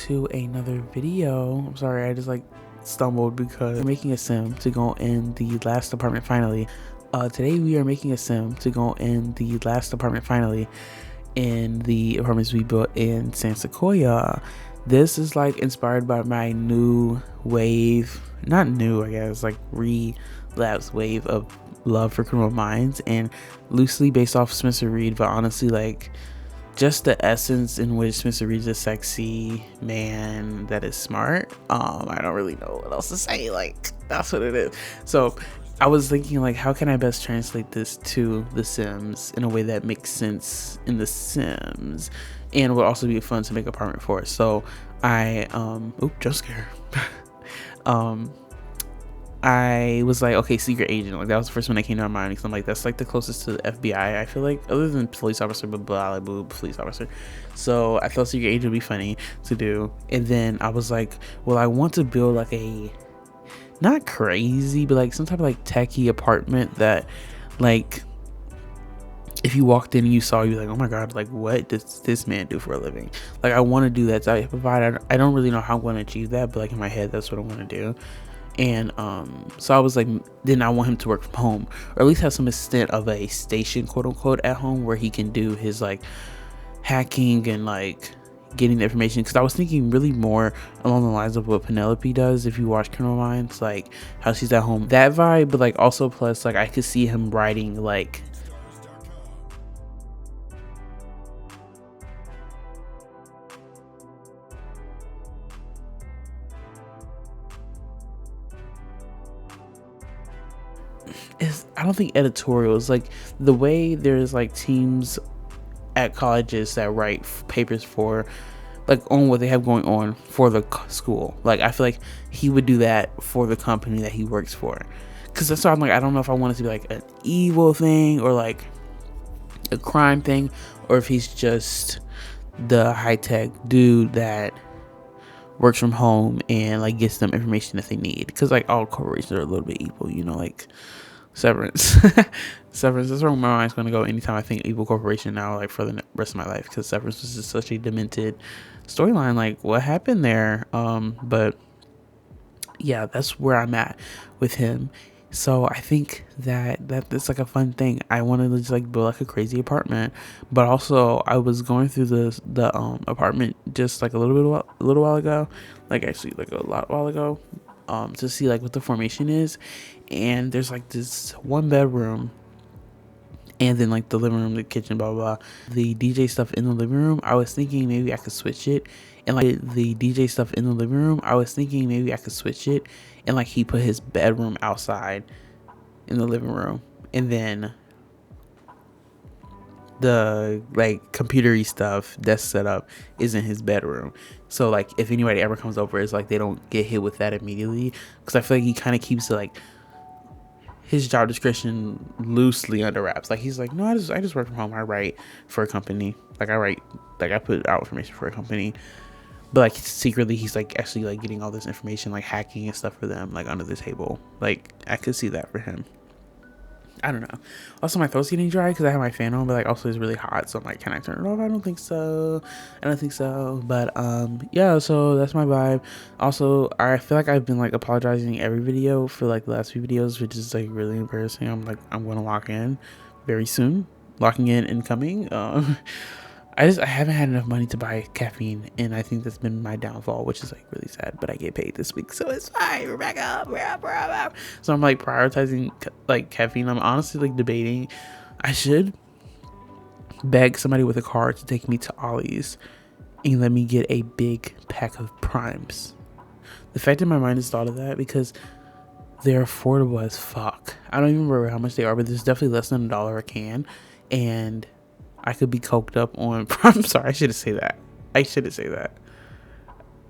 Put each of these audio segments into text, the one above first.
to another video. I'm sorry, I just like stumbled because we're making a sim to go in the last apartment finally. Today we are making a sim to go in the last apartment finally in the apartments we built in San Sequoia. This is like inspired by my new wave, not new, I guess, like relapse wave of love for Criminal Minds, and loosely based off Spencer Reid, but honestly like just the essence in which Spencer Reid's a sexy man that is smart. I don't really know what else to say. Like, that's what it is. So I was thinking, like, how can I best translate this to The Sims in a way that makes sense in The Sims and would also be fun to make apartment for. So I jump scare. I was like, okay, secret agent. Like, that was the first one that came to my mind because I'm like, that's like the closest to the FBI, I feel like, other than police officer, but blah, blah, police officer. So I thought secret agent would be funny to do. And then I was like, well, I want to build like a, not crazy, but like some type of like techie apartment that, like, if you walked in and you saw, you'd be like, oh my god, like, what does this man do for a living? Like, I want to do that type of vibe. I don't really know how I'm going to achieve that, but like in my head, that's what I want to do. And so I was like, then I want him to work from home, or at least have some extent of a station, quote unquote, at home where he can do his like hacking and like getting the information. Because I was thinking really more along the lines of what Penelope does if you watch Criminal Minds, like how she's at home, that vibe. But like also plus like I could see him writing like I don't think editorials, like the way there's like teams at colleges that write papers for like on what they have going on for the school. Like I feel like he would do that for the company that he works for. Because that's why I'm like, I don't know if I want it to be like an evil thing or like a crime thing, or if he's just the high-tech dude that works from home and like gets them information that they need. Because like all corporations are a little bit evil, you know, like Severance. Severance, that's where my mind's going to go anytime I think evil corporation now, like for the rest of my life, because Severance was just such a demented storyline. Like, what happened there? But yeah, that's where I'm at with him. So I think that's like a fun thing. I wanted to just like build like a crazy apartment, but also I was going through the apartment just like a little while ago, like actually like a lot while ago, to see like what the formation is. And there's like this one bedroom and then like the living room, the kitchen, blah blah blah. The DJ stuff in the living room, I was thinking maybe I could switch it, and like the DJ stuff in the living room, I was thinking maybe I could switch it, and like he put his bedroom outside in the living room, and then the like computery stuff that's set up is in his bedroom. So like if anybody ever comes over, it's like they don't get hit with that immediately, because I feel like he kind of keeps it like his job description loosely under wraps. Like he's like, no, I just work from home. I write for a company. Like I put out information for a company. But like secretly he's like actually like getting all this information, like hacking and stuff for them, like under the table. Like I could see that for him. I don't know. Also, my throat's getting dry because I have my fan on, but like also it's really hot, so I'm like, can I turn it off? I don't think so. But yeah, so that's my vibe. Also, I feel like I've been like apologizing every video for like the last few videos, which is like really embarrassing. I'm gonna lock in very soon. Locking in incoming. I haven't had enough money to buy caffeine, and I think that's been my downfall, which is like really sad. But I get paid this week, so it's fine. We're back up. We're up. So I'm like prioritizing like caffeine. I'm honestly like debating I should beg somebody with a car to take me to Ollie's and let me get a big pack of primes. The fact in my mind is thought of that because they're affordable as fuck. I don't even remember how much they are, but there's definitely less than $1 a can, and I could be coked up on prime. Sorry, I shouldn't say that.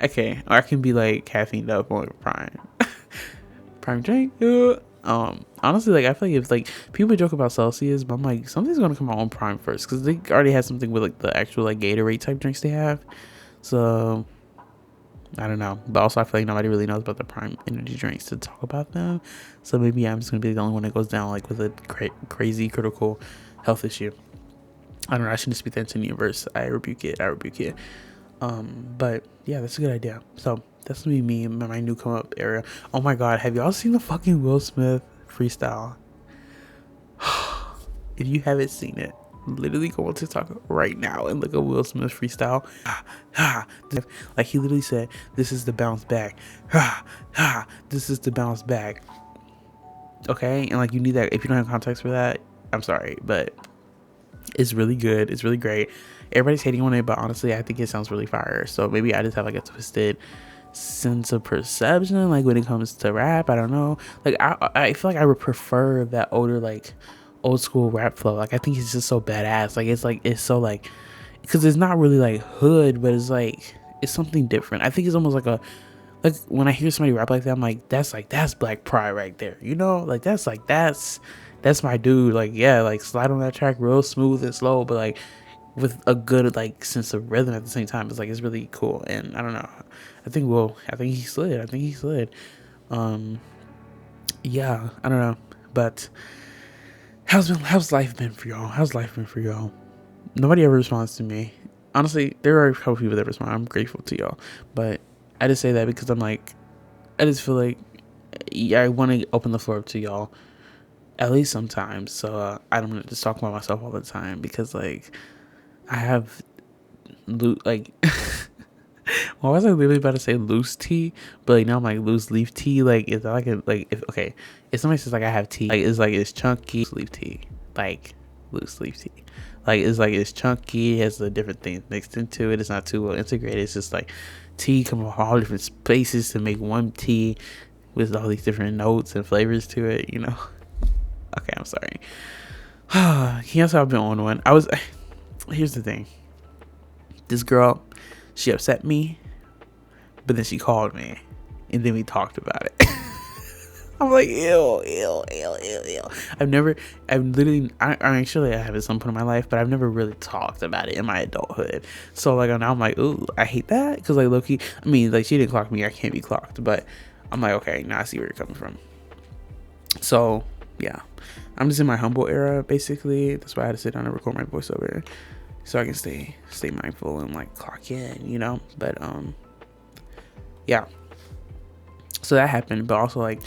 Okay, or I can be like caffeined up on prime. Prime drink. Honestly, like I feel like if like people joke about Celsius, but I'm like something's gonna come out on prime first because they already had something with like the actual like Gatorade type drinks they have. So I don't know, but also I feel like nobody really knows about the prime energy drinks to talk about them. So maybe I'm just gonna be the only one that goes down like with a crazy critical health issue. I don't know. I shouldn't speak that into the universe. I rebuke it. But yeah, that's a good idea. So that's gonna be me in my new come up area. Oh my god, have y'all seen the fucking Will Smith freestyle? If you haven't seen it, literally go on TikTok right now and look at Will Smith freestyle. Like he literally said, "This is the bounce back." This is the bounce back. Okay, and like you need that. If you don't have context for that, I'm sorry, but it's really good. It's really great. Everybody's hating on it, but honestly, I think it sounds really fire. So maybe I just have like a twisted sense of perception, like when it comes to rap. I don't know. Like I feel like I would prefer that older, like old school rap flow. Like I think it's just so badass. Like it's so like, because it's not really like hood, but it's like it's something different. I think it's almost like a, like when I hear somebody rap like that, I'm like that's black pride right there, you know? Like that's my dude. Like yeah, like slide on that track real smooth and slow, but like with a good like sense of rhythm at the same time. It's like it's really cool. And I don't know, I think he slid. Yeah, I don't know, but how's life been for y'all? Nobody ever responds to me. Honestly, there are a couple people that respond. I'm grateful to y'all, but I just say that because I'm like, I just feel like, yeah, I want to open the floor up to y'all at least sometimes. So I don't just talk about myself all the time, because like I have like well, I was like literally about to say loose tea, but like now I'm like loose leaf tea. Like is that like a, like if somebody says like I have tea, like it's chunky loose leaf tea, like loose leaf tea, like it's chunky, it has the different things mixed into it, it's not too well integrated, it's just like tea coming from all different spaces to make one tea with all these different notes and flavors to it, you know. Okay, I'm sorry. Here's how I've been on one. Here's the thing. This girl, she upset me, but then she called me, and then we talked about it. I'm like, ew. I actually have at some point in my life, but I've never really talked about it in my adulthood. So like now I'm like, ooh, I hate that, because like low-key, I mean, like she didn't clock me, I can't be clocked, but I'm like, okay, now I see where you're coming from. So yeah, I'm just in my humble era basically. That's why I had to sit down and record my voiceover, so I can stay mindful and like clock in, you know. But yeah, so that happened. But also like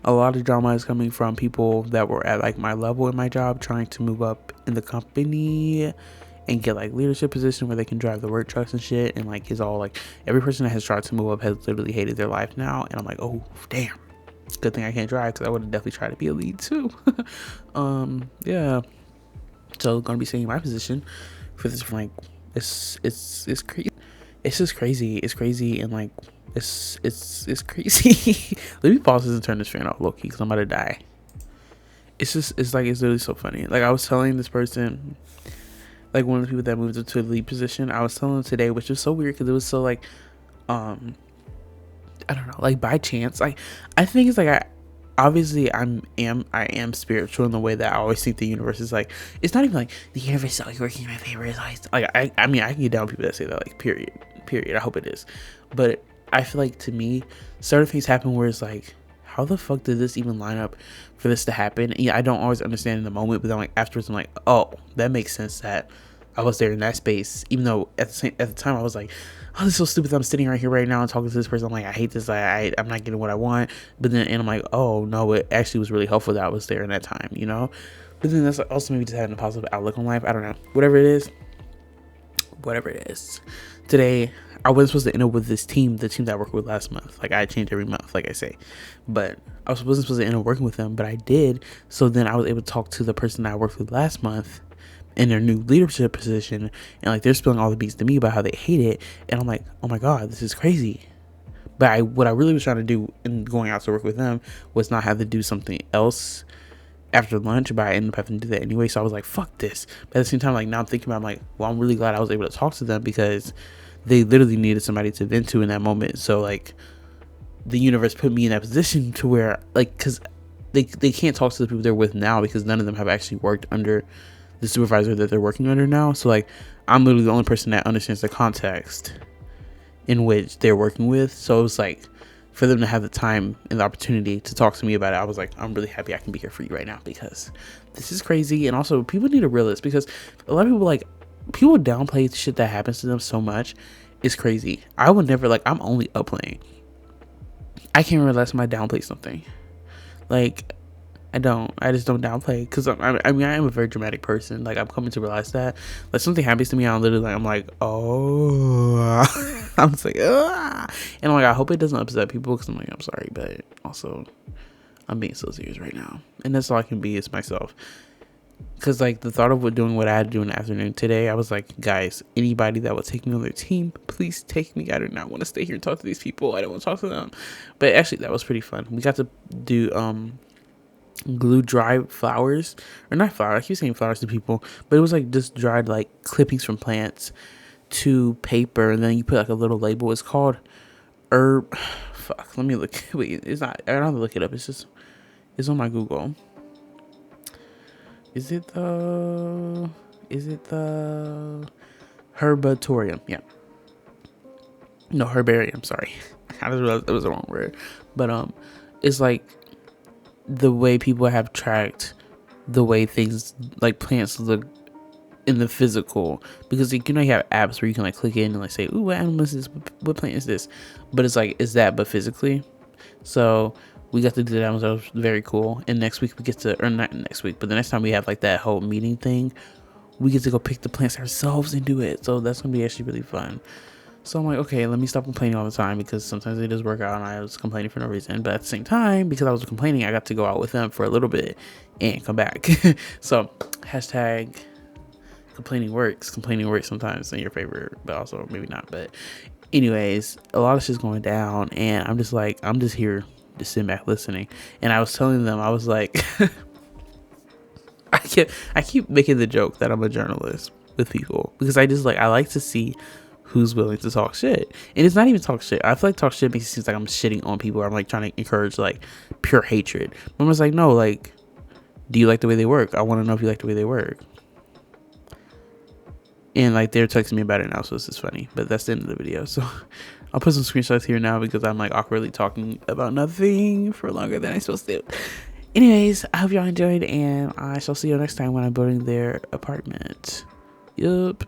a lot of drama is coming from people that were at like my level in my job, trying to move up in the company and get like leadership position where they can drive the work trucks and shit. And like it's all like every person that has tried to move up has literally hated their life now. And I'm like, oh damn, good thing I can't drive, because I would have definitely tried to be a lead too. Yeah, so gonna be staying in my position for this, like it's crazy. It's just crazy and like it's crazy. Let me pause this and turn this fan off low-key, because I'm about to die. It's literally so funny. Like I was telling this person, like one of the people that moved up to the lead position, I was telling them today, which was so weird because it was so like I don't know, like by chance. Like I think it's like I am spiritual in the way that I always think the universe is like, it's not even like the universe is always working in my favor. It's like I mean I can get down with people that say that, like period. I hope it is. But I feel like to me certain things happen where it's like, how the fuck did this even line up for this to happen? And yeah, I don't always understand in the moment, but then like afterwards I'm like, oh, that makes sense that I was there in that space, even though at the time I was like, oh, this is so stupid that I'm sitting right here right now and talking to this person. I'm like, I hate this. I'm not getting what I want. But then, and I'm like, oh no, it actually was really helpful that I was there in that time, you know? But then that's also maybe just having a positive outlook on life. I don't know. Whatever it is. Today, I wasn't supposed to end up with this team, the team that I worked with last month. Like I changed every month, like I say. But I wasn't supposed to end up working with them, but I did. So then I was able to talk to the person that I worked with last month in their new leadership position, and like they're spilling all the beats to me about how they hate it, and I'm like, oh my god, this is crazy. But what I really was trying to do in going out to work with them was not have to do something else after lunch, but I ended up having to do that anyway. So I was like, fuck this. But at the same time, like now I'm thinking about, I'm like, well, I'm really glad I was able to talk to them, because they literally needed somebody to vent to in that moment. So like the universe put me in that position to where, like, because they can't talk to the people they're with now, because none of them have actually worked under the supervisor that they're working under now. So like I'm literally the only person that understands the context in which they're working with. So it was like, for them to have the time and the opportunity to talk to me about it, I was like, I'm really happy I can be here for you right now, because this is crazy. And also people need to realize, because a lot of people downplay shit that happens to them so much, is crazy. I would never, like, I'm only up playing. I can't realize when I downplay something. Like, I just don't downplay, because I mean, I am a very dramatic person. Like, I'm coming to realize that. Like, something happens to me, I'm literally like, I'm like, oh. I'm just like, ah. And I'm like, I hope it doesn't upset people, because I'm like, I'm sorry, but also, I'm being so serious right now. And that's all I can be is myself. Because, like, the thought of doing what I had to do in the afternoon today, I was like, guys, anybody that would take me on their team, please take me. I do not want to stay here and talk to these people. I don't want to talk to them. But actually, that was pretty fun. We got to do glue dry flowers, or not flowers, I keep saying flowers to people, but it was like just dried like clippings from plants to paper, and then you put like a little label. It's called herb fuck, let me look. Wait, it's not, I don't have to look it up, it's on my Google. Is it the herbatorium? Yeah, no, herbarium, sorry. I just realized that was the wrong word. But it's like the way people have tracked the way things like plants look in the physical, because like, you know, you have apps where you can like click in and like say, ooh, what animal is this, what plant is this, but it's like, is that but physically. So we got to do that, was very cool. And next week we get to, or not next week, but the next time we have like that whole meeting thing, we get to go pick the plants ourselves and do it. So that's gonna be actually really fun. So I'm like, okay, let me stop complaining all the time, because sometimes it does work out and I was complaining for no reason. But at the same time, because I was complaining, I got to go out with them for a little bit and come back. So hashtag complaining works. Complaining works sometimes in your favor, but also maybe not. But anyways, a lot of shit's going down, and I'm just like, I'm just here just sitting back listening. And I was telling them, I was like, I keep making the joke that I'm a journalist with people, because I just like, I like to see who's willing to talk shit. And it's not even talk shit. I feel like talk shit makes it seem like I'm shitting on people, or I'm like trying to encourage like pure hatred. But I'm just like, no, like, do you like the way they work? I want to know if you like the way they work. And like, they're texting me about it now, so this is funny. But that's the end of the video. So I'll put some screenshots here now, because I'm like awkwardly talking about nothing for longer than I'm supposed to. Anyways, I hope y'all enjoyed, and I shall see you next time when I'm building their apartment. Yup.